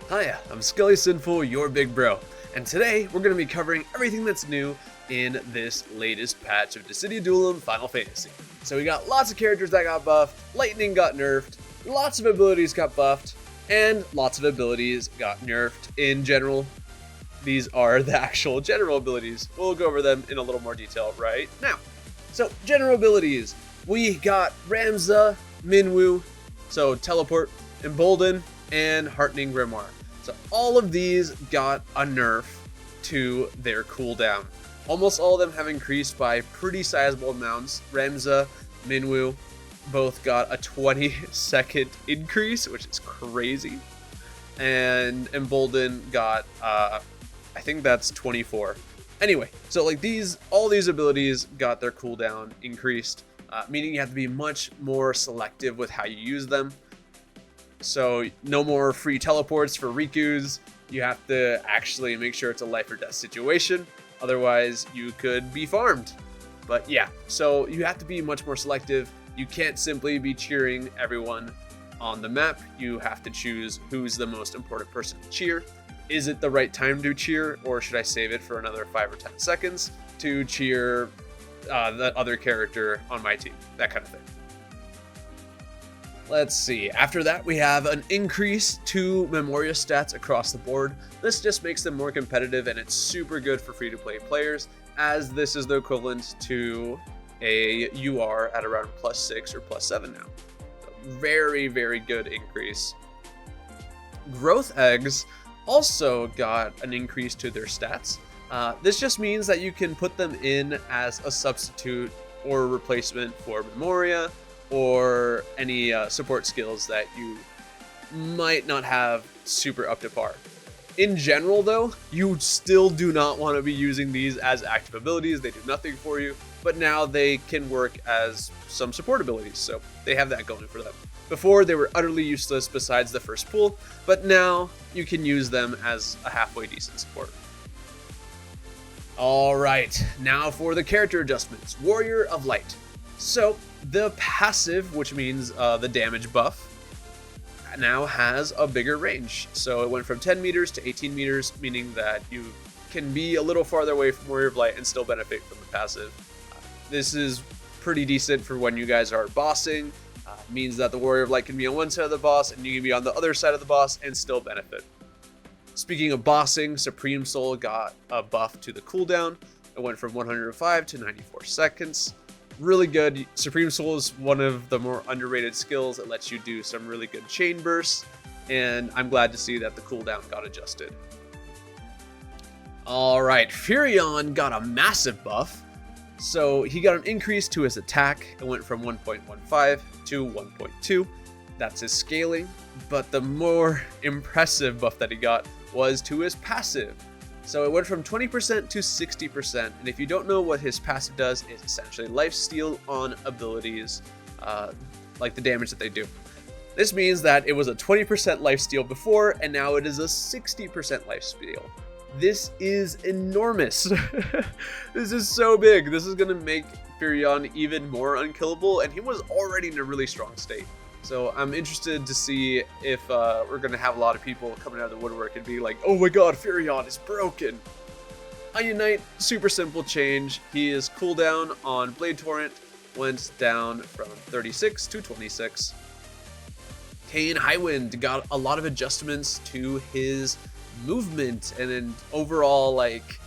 Hiya, I'm Scully Sinful, your big bro, and today we're going to be covering everything that's new in this latest patch of Dissidia Duellum Final Fantasy. So we got lots of characters that got buffed, lightning got nerfed, lots of abilities got buffed, and lots of abilities got nerfed in general. These are the actual general abilities. We'll go over them in a little more detail right now. So, general abilities. We got Ramza, Minwu, so Teleport, Embolden, and Heartening Grimoire. So all of these got a nerf to their cooldown. Almost all of them have increased by pretty sizable amounts. Ramza, Minwu, both got a 20-second increase, which is crazy. And Embolden got, I think that's 24. Anyway, so like all these abilities got their cooldown increased, meaning you have to be much more selective with how you use them. So no more free teleports for Rikkus. You have to actually make sure it's a life or death situation. Otherwise, you could be farmed. But yeah, so you have to be much more selective. You can't simply be cheering everyone on the map. You have to choose who's the most important person to cheer. Is it the right time to cheer, or should I save it for another 5 or 10 seconds to cheer the other character on my team? That kind of thing. Let's see, after that we have an increase to Memoria stats across the board. This just makes them more competitive, and it's super good for free-to-play players, as this is the equivalent to a UR at around +6 or +7 now. So very, very good increase. Growth Eggs also got an increase to their stats. This just means that you can put them in as a substitute or replacement for Memoria, or any support skills that you might not have super up to par. In general though, you still do not want to be using these as active abilities. They do nothing for you, but now they can work as some support abilities, so they have that going for them. Before, they were utterly useless besides the first pool, but now you can use them as a halfway decent support. Alright, now for the character adjustments. Warrior of Light. So, the passive, which means the damage buff, now has a bigger range. So it went from 10 meters to 18 meters, meaning that you can be a little farther away from Warrior of Light and still benefit from the passive. This is pretty decent for when you guys are bossing. Means that the Warrior of Light can be on one side of the boss and you can be on the other side of the boss and still benefit. Speaking of bossing, Supreme Soul got a buff to the cooldown. It went from 105 to 94 seconds. Really good. Supreme Soul is one of the more underrated skills. It lets you do some really good chain bursts, and I'm glad to see that the cooldown got adjusted. Alright, Furion got a massive buff. So he got an increase to his attack. It went from 1.15 to 1.2. That's his scaling. But the more impressive buff that he got was to his passive. So it went from 20% to 60%, and if you don't know what his passive does, it's essentially lifesteal on abilities, like the damage that they do. This means that it was a 20% lifesteal before, and now it is a 60% lifesteal. This is enormous. This is so big. This is going to make Furion even more unkillable, and he was already in a really strong state. So I'm interested to see if we're going to have a lot of people coming out of the woodwork and be like, oh my god, Furion is broken. Onion Knight, super simple change. His cooldown on Blade Torrent went down from 36 to 26. Kain Highwind got a lot of adjustments to his movement and an overall like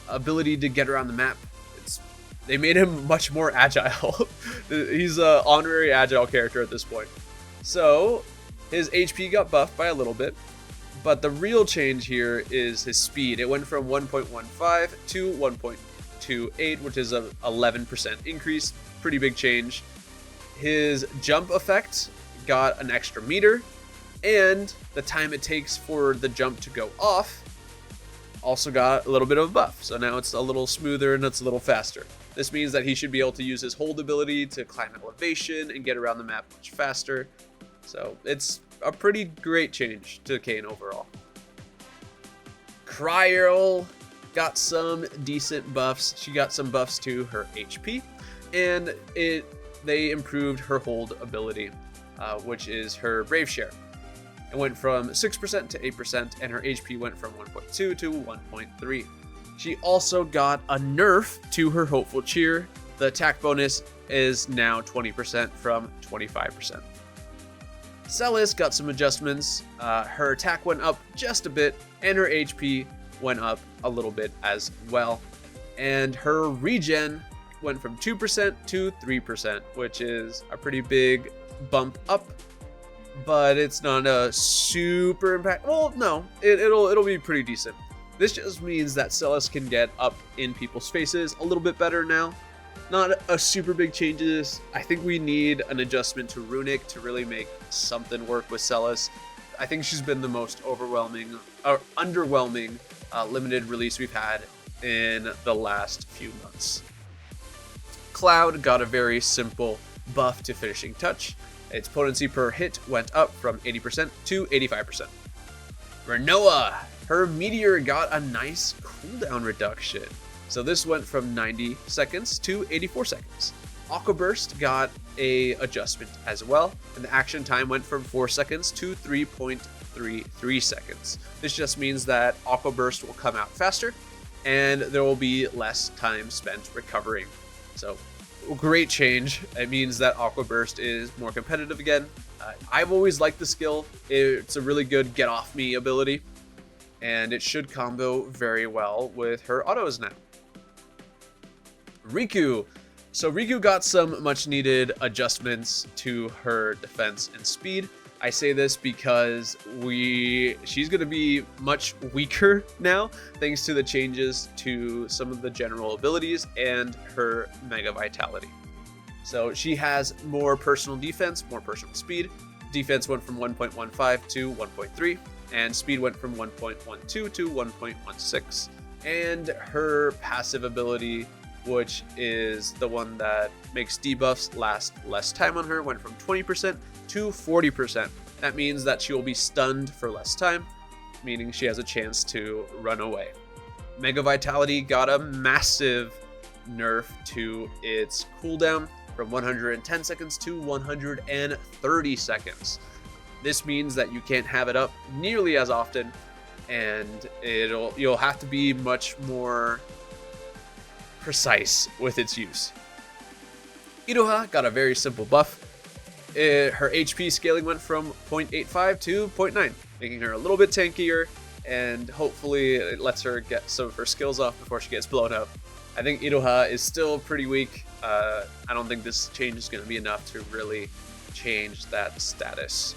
ability to get around the map. They made him much more agile. He's an honorary agile character at this point. So his HP got buffed by a little bit, but the real change here is his speed. It went from 1.15 to 1.28, which is an 11% increase. Pretty big change. His jump effect got an extra meter, and the time it takes for the jump to go off also got a little bit of a buff. So now it's a little smoother and it's a little faster. This means that he should be able to use his hold ability to climb elevation and get around the map much faster. So it's a pretty great change to Kain overall. Krile got some decent buffs. She got some buffs to her HP, and they improved her hold ability, which is her Brave Share. It went from 6% to 8%, and her HP went from 1.2 to 1.3. She also got a nerf to her Hopeful Cheer. The attack bonus is now 20% from 25%. Celis got some adjustments. Her attack went up just a bit, and her HP went up a little bit as well. And her regen went from 2% to 3%, which is a pretty big bump up, but it's not a super impact. Well, no, it'll be pretty decent. This just means that Celis can get up in people's faces a little bit better now. Not a super big changes. I think we need an adjustment to Runic to really make something work with Celis. I think she's been the most underwhelming limited release we've had in the last few months. Cloud got a very simple buff to Finishing Touch. Its potency per hit went up from 80% to 85%. Rinoa, her Meteor got a nice cooldown reduction. So this went from 90 seconds to 84 seconds. Aqua Burst got a adjustment as well, and the action time went from 4 seconds to 3.33 seconds. This just means that Aqua Burst will come out faster, and there will be less time spent recovering. So, great change. It means that Aqua Burst is more competitive again. I've always liked the skill. It's a really good get off me ability, and it should combo very well with her autos now. Rikku. So Rikku got some much needed adjustments to her defense and speed. I say this because she's going to be much weaker now thanks to the changes to some of the general abilities and her Mega Vitality. So she has more personal defense, more personal speed. Defense went from 1.15 to 1.3, and speed went from 1.12 to 1.16. And her passive ability, which is the one that makes debuffs last less time on her, went from 20% to 40%. That means that she will be stunned for less time, meaning she has a chance to run away. Mega Vitality got a massive nerf to its cooldown from 110 seconds to 130 seconds. This means that you can't have it up nearly as often, and you'll have to be much more precise with its use. Iroha got a very simple buff. Her HP scaling went from 0.85 to 0.9, making her a little bit tankier, and hopefully it lets her get some of her skills off before she gets blown up. I think Iroha is still pretty weak. I don't think this change is going to be enough to really change that status.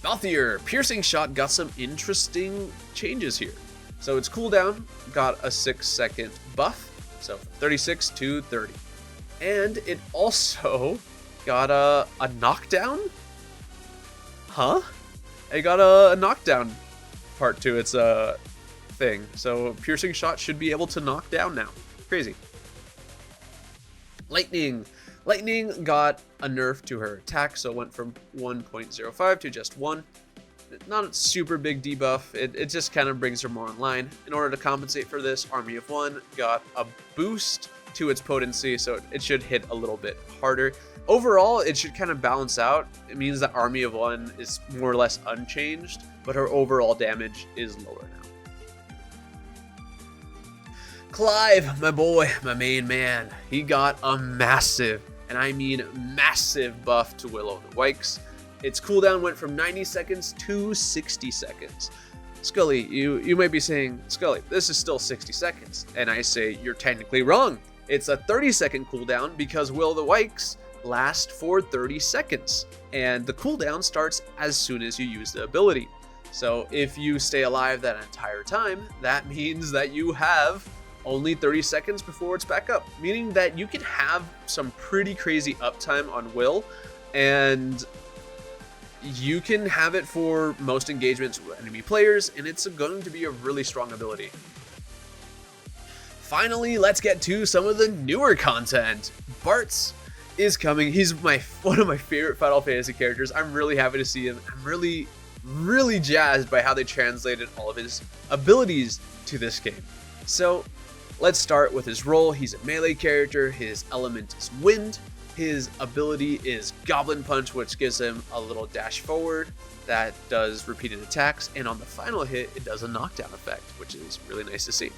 Balthier, Piercing Shot got some interesting changes here. So its cooldown got a 6-second buff, so from 36 to 30. And it also got a knockdown? Huh? It got a knockdown part to its thing. So Piercing Shot should be able to knock down now. Crazy. Lightning. Lightning got a nerf to her attack, so it went from 1.05 to just 1. Not a super big debuff, it just kind of brings her more in line. In order to compensate for this, Army of One got a boost to its potency, so it should hit a little bit harder. Overall, it should kind of balance out. It means that Army of One is more or less unchanged, but her overall damage is lower now. Clive, my boy, my main man, he got a massive, and I mean massive buff to Will the Wykes. Its cooldown went from 90 seconds to 60 seconds. Scully, you might be saying, Scully, this is still 60 seconds. And I say, you're technically wrong. It's a 30-second cooldown because Will the Wykes last for 30 seconds. And the cooldown starts as soon as you use the ability. So if you stay alive that entire time, that means that you have only 30 seconds before it's back up. Meaning that you can have some pretty crazy uptime on Will, and you can have it for most engagements with enemy players, and it's going to be a really strong ability. Finally, let's get to some of the newer content. Bartz is coming. He's one of my favorite Final Fantasy characters. I'm really happy to see him. I'm really jazzed by how they translated all of his abilities to this game. So let's start with his role. He's a melee character. His element is wind. His ability is Goblin Punch, which gives him a little dash forward that does repeated attacks, and on the final hit, it does a knockdown effect, which is really nice to see.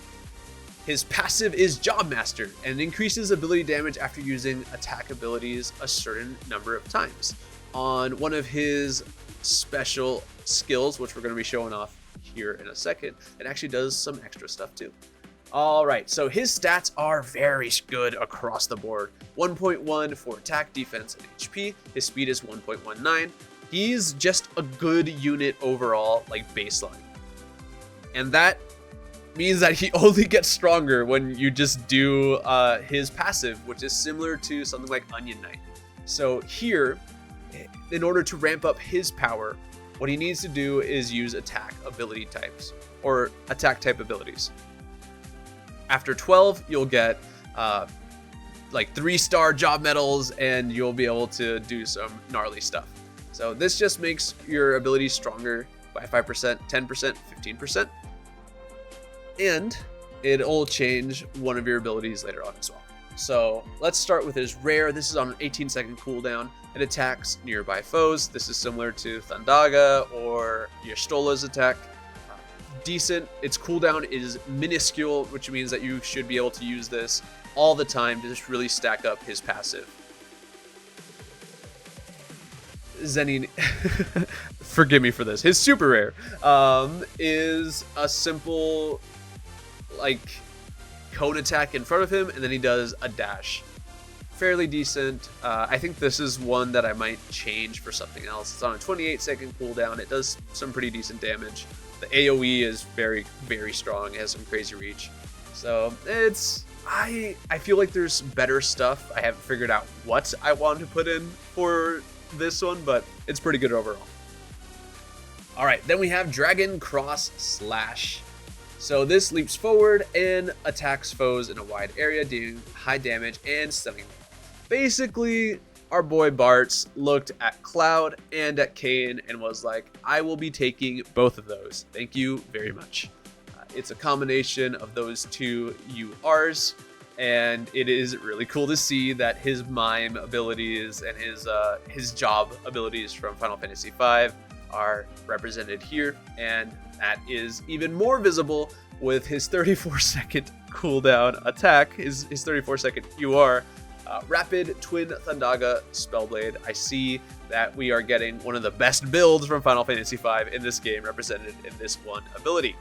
His passive is Job Master, and increases ability damage after using attack abilities a certain number of times. On one of his special skills, which we're going to be showing off here in a second, it actually does some extra stuff too. Alright, so his stats are very good across the board. 1.1 for attack, defense, and HP. His speed is 1.19. He's just a good unit overall, like baseline. And that means that he only gets stronger when you just do his passive, which is similar to something like Onion Knight. So here, in order to ramp up his power, what he needs to do is use attack ability types, or attack type abilities. After 12, you'll get like 3-star job medals, and you'll be able to do some gnarly stuff. So this just makes your abilities stronger by 5%, 10%, 15%. And it'll change one of your abilities later on as well. So let's start with his rare. This is on an 18-second cooldown. It attacks nearby foes. This is similar to Thundaga or Y'shtola's attack. Decent. Its cooldown is minuscule, which means that you should be able to use this all the time to just really stack up his passive. Zenin, forgive me for this. His super rare is a simple, like, cone attack in front of him, and then he does a dash. Fairly decent. I think this is one that I might change for something else. It's on a 28-second cooldown. It does some pretty decent damage. The AoE is very, very strong. It has some crazy reach. So it's, I feel like there's better stuff. I haven't figured out what I want to put in for this one, but it's pretty good overall. All right, then we have Dragon Cross Slash. So this leaps forward and attacks foes in a wide area, dealing high damage and stunning them. Basically, our boy Bartz looked at Cloud and at Kain and was like, I will be taking both of those. Thank you very much. It's a combination of those two URs, and it is really cool to see that his mime abilities and his job abilities from Final Fantasy V are represented here, and that is even more visible with his 34-second cooldown attack, his 34-second UR. Rapid Twin Thundaga Spellblade. I see that we are getting one of the best builds from Final Fantasy V in this game represented in this one ability.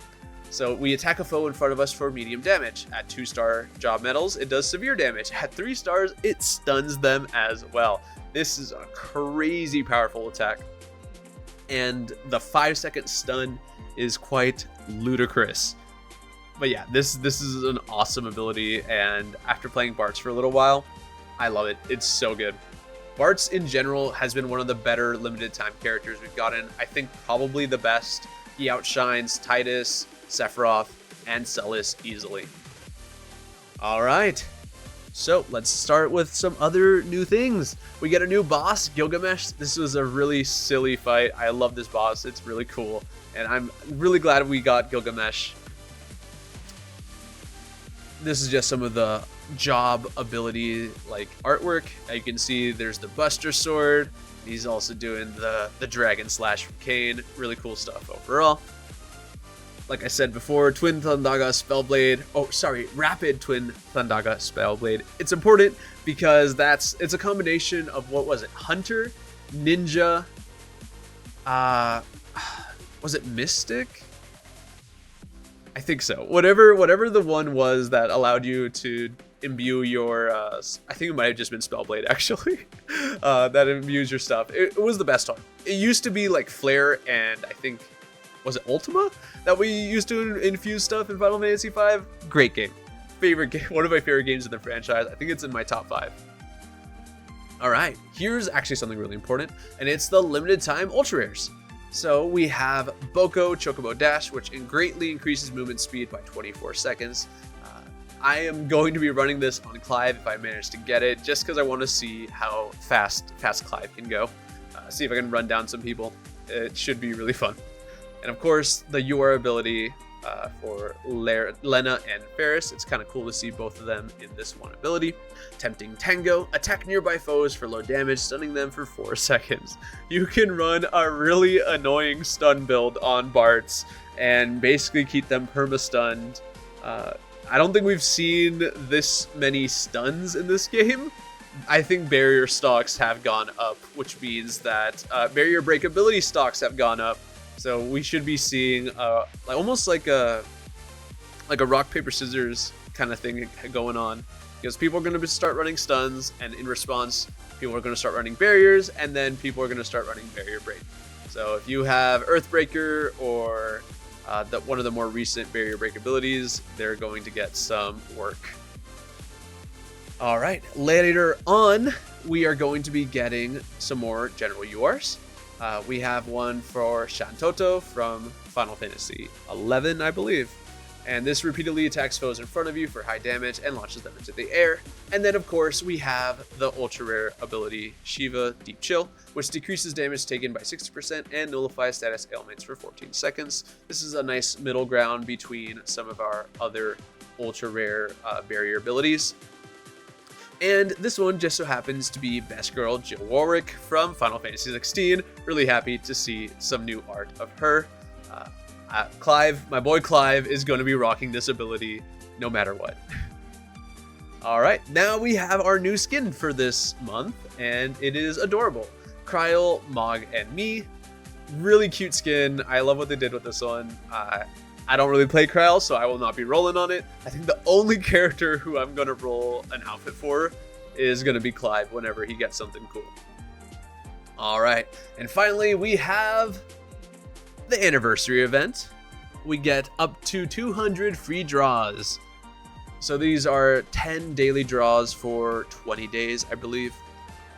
So we attack a foe in front of us for medium damage. At 2-star job medals, it does severe damage. At 3 stars, it stuns them as well. This is a crazy powerful attack. And the 5-second stun is quite ludicrous. But yeah, this is an awesome ability, and after playing Bartz for a little while, I love it. It's so good. Bartz in general has been one of the better limited time characters we've gotten. I think probably the best. He outshines Tidus, Sephiroth, and Celis easily. All right. So let's start with some other new things. We get a new boss, Gilgamesh. This was a really silly fight. I love this boss. It's really cool. And I'm really glad we got Gilgamesh. This is just some of the job ability like artwork. You can see there's the Buster Sword. He's also doing the Dragon Slash from Kain. Really cool stuff overall. Like I said before, Twin Thundaga Spellblade. Oh, sorry, Rapid Twin Thundaga Spellblade. It's important because it's a combination of, what was it? Hunter, Ninja, was it Mystic? I think so. Whatever the one was that allowed you to imbue your, I think it might have just been Spellblade actually, that imbues your stuff. It was the best one. It used to be like Flare and I think, was it Ultima that we used to infuse stuff in Final Fantasy V? Great game. Favorite game, one of my favorite games in the franchise. I think it's in my top 5. All right, here's actually something really important, and it's the limited time ultra rares. So we have Boko Chocobo Dash, which greatly increases movement speed by 24 seconds. I am going to be running this on Clive if I manage to get it, just because I want to see how fast Clive can go. See if I can run down some people. It should be really fun. And of course, the UR ability for Lena and Ferris. It's kind of cool to see both of them in this one ability. Tempting Tango, attack nearby foes for low damage, stunning them for 4 seconds. You can run a really annoying stun build on Bartz and basically keep them perma-stunned. I don't think we've seen this many stuns in this game. I think barrier stocks have gone up, which means that barrier breakability stocks have gone up. So we should be seeing almost like a rock paper scissors kind of thing going on, because people are going to start running stuns, and in response, people are going to start running barriers, and then people are going to start running barrier break. So if you have Earthbreaker or one of the more recent barrier break abilities, they're going to get some work. All right, later on, we are going to be getting some more general URs. We have one for Shantoto from Final Fantasy XI, I believe. And this repeatedly attacks foes in front of you for high damage and launches them into the air. And then, of course, we have the ultra rare ability Shiva Deep Chill, which decreases damage taken by 60% and nullifies status ailments for 14 seconds. This is a nice middle ground between some of our other ultra rare barrier abilities. And this one just so happens to be Best Girl Jill Warwick from Final Fantasy XVI. Really happy to see some new art of her. Clive, my boy Clive, is going to be rocking this ability no matter what. Alright, now we have our new skin for this month, and it is adorable. Krile, Mog, and me. Really cute skin. I love what they did with this one. I don't really play Krile, so I will not be rolling on it. I think the only character who I'm going to roll an outfit for is going to be Clive whenever he gets something cool. Alright, and finally we have the anniversary event. We get up to 200 free draws. So these are 10 daily draws for 20 days, I believe.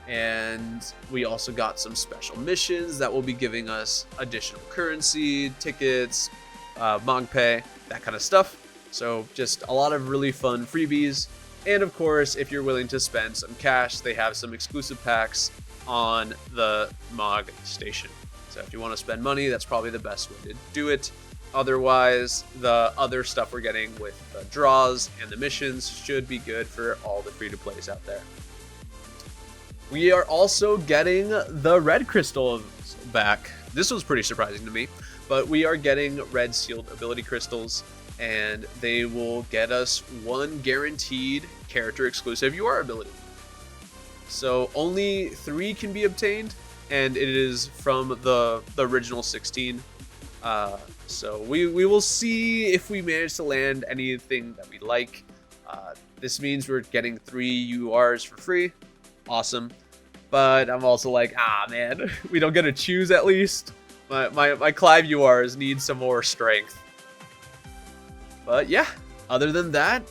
And we also got some special missions that will be giving us additional currency, tickets, Mongpay, that kind of stuff. So just a lot of really fun freebies. And of course, if you're willing to spend some cash, they have some exclusive packs on the Mog station. So if you want to spend money, that's probably the best way to do it. Otherwise, the other stuff we're getting with the draws and the missions should be good for all the free-to-plays out there. We are also getting the red crystals back. This was pretty surprising to me, but we are getting red sealed ability crystals, and they will get us one guaranteed character exclusive UR ability. So only 3 can be obtained, and it is from the original 16. So we will see if we manage to land anything that we like. This means we're getting 3 URs for free. Awesome. But I'm also like, man, we don't get to choose at least. My Clive URs need some more strength. But yeah, other than that,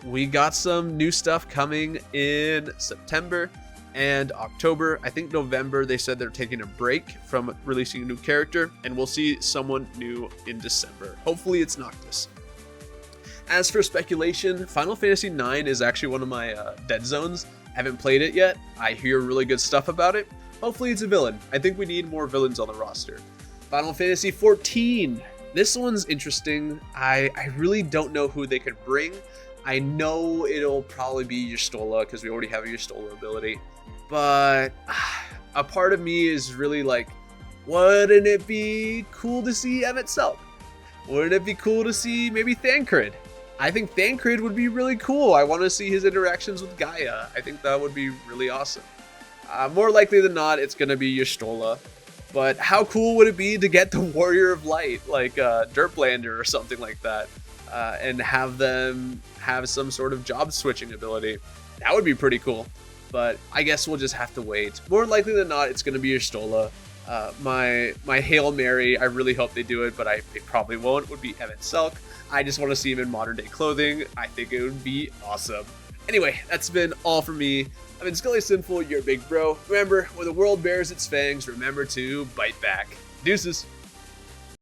we got some new stuff coming in September and October. I think November they said they're taking a break from releasing a new character, and we'll see someone new in December. Hopefully it's Noctis. As for speculation, Final Fantasy IX is actually one of my dead zones. I haven't played it yet. I hear really good stuff about it. Hopefully it's a villain. I think we need more villains on the roster. Final Fantasy XIV. This one's interesting. I really don't know who they could bring. I know it'll probably be Y'shtola because we already have a Y'shtola ability. But a part of me is really like, wouldn't it be cool to see Emmett Selk? Wouldn't it be cool to see maybe Thancred? I think Thancred would be really cool. I want to see his interactions with Gaia. I think that would be really awesome. More likely than not, it's going to be Y'shtola. But how cool would it be to get the Warrior of Light, like Derplander or something like that, and have them have some sort of job switching ability? That would be pretty cool. But I guess we'll just have to wait. More likely than not, it's going to be Y'shtola. My Hail Mary, I really hope they do it, but they probably won't, would be Emmett Selk. I just want to see him in modern day clothing. I think it would be awesome. Anyway, that's been all for me. I've been Skully Sinful, your big bro. Remember, when the world bares its fangs, remember to bite back. Deuces.